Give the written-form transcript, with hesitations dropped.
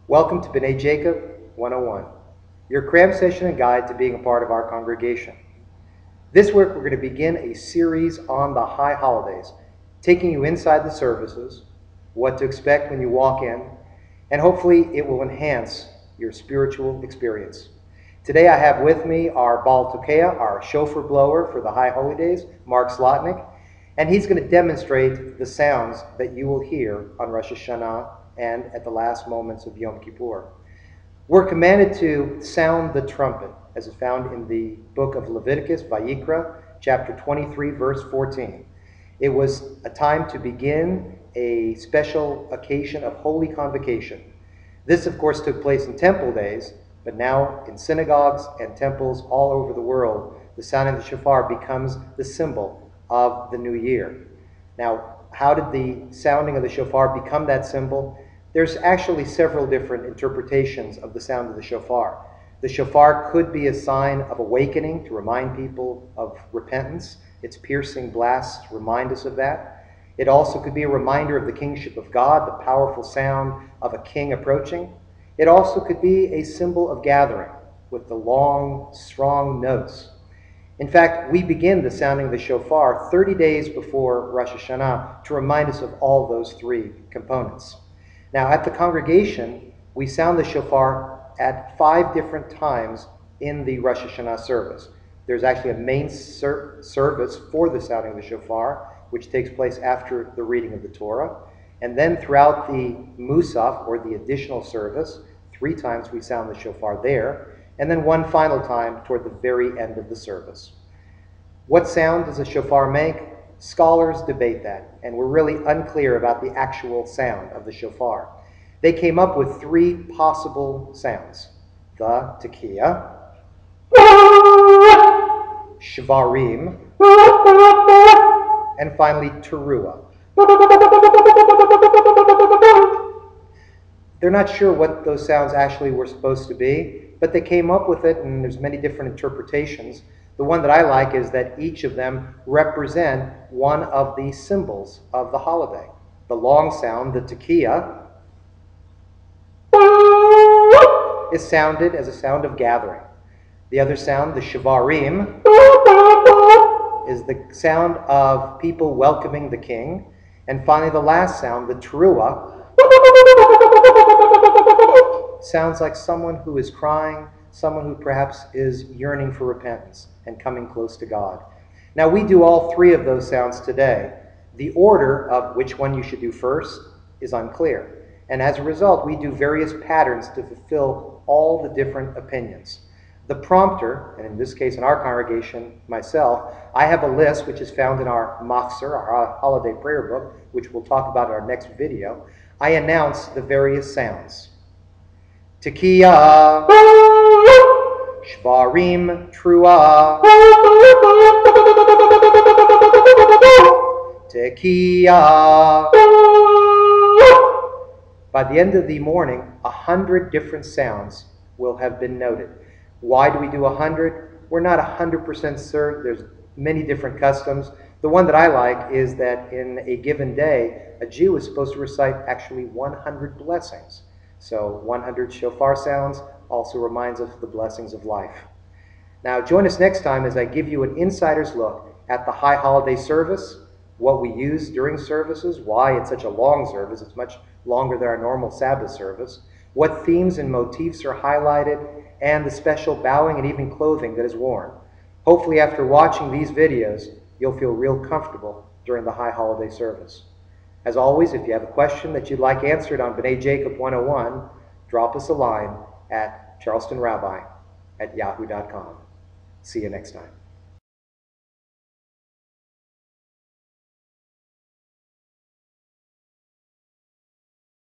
Welcome to B'nai Jacob 101, your cram session and guide to being a part of our congregation. This week we're going to begin a series on the high holidays, taking you inside the services, what to expect when you walk in, and hopefully it will enhance your spiritual experience. Today I have with me our Baal Tokea, our shofar blower for the high holidays, Mark Slotnick, and he's going to demonstrate the sounds that you will hear on Rosh Hashanah and at the last moments of Yom Kippur. We're commanded to sound the trumpet, as is found in the book of Leviticus, Vayikra, chapter 23, verse 14. It was a time to begin a special occasion of holy convocation. This, of course, took place in temple days, but now in synagogues and temples all over the world, the sounding of the shofar becomes the symbol of the new year. Now, how did the sounding of the shofar become that symbol? There's actually several different interpretations of the sound of the shofar. The shofar could be a sign of awakening to remind people of repentance. Its piercing blasts remind us of that. It also could be a reminder of the kingship of God, the powerful sound of a king approaching. It also could be a symbol of gathering with the long, strong notes. In fact, we begin the sounding of the shofar 30 days before Rosh Hashanah to remind us of all those three components. Now, at the congregation, we sound the shofar at 5 different times in the Rosh Hashanah service. There's actually a main service for the sounding of the shofar, which takes place after the reading of the Torah. And then throughout the Musaf, or the additional service, 3 times we sound the shofar there, and then one final time toward the very end of the service. What sound does a shofar make? Scholars debate that, and we're really unclear about the actual sound of the shofar. They came up with 3 possible sounds: the tekiah, shvarim, and finally teruah. They're not sure what those sounds actually were supposed to be, but they came up with it, and there's many different interpretations. The one that I like is that each of them represent one of the symbols of the holiday. The long sound, the tekiah, is sounded as a sound of gathering. The other sound, the shvarim, is the sound of people welcoming the king. And finally, the last sound, the teruah, sounds like someone who is crying, someone who perhaps is yearning for repentance and coming close to God. Now, we do all 3 of those sounds today. The order of which one you should do first is unclear. And as a result, we do various patterns to fulfill all the different opinions. The prompter, and in this case in our congregation, myself, I have a list which is found in our machzor, our holiday prayer book, which we'll talk about in our next video. I announce the various sounds. Tekiah, shvarim, teruah, tekiah. By the end of the morning, 100 different sounds will have been noted. Why do we do 100? We're not 100% certain. There's many different customs. The one that I like is that in a given day, a Jew is supposed to recite actually 100 blessings. So 100 shofar sounds also reminds us of the blessings of life. Now join us next time as I give you an insider's look at the high holiday service, what we use during services, why it's such a long service, it's much longer than our normal Sabbath service, what themes and motifs are highlighted, and the special bowing and even clothing that is worn. Hopefully after watching these videos, you'll feel real comfortable during the high holiday service. As always, if you have a question that you'd like answered on B'nai Jacob 101, drop us a line at charlestonrabbi@yahoo.com. See you next time.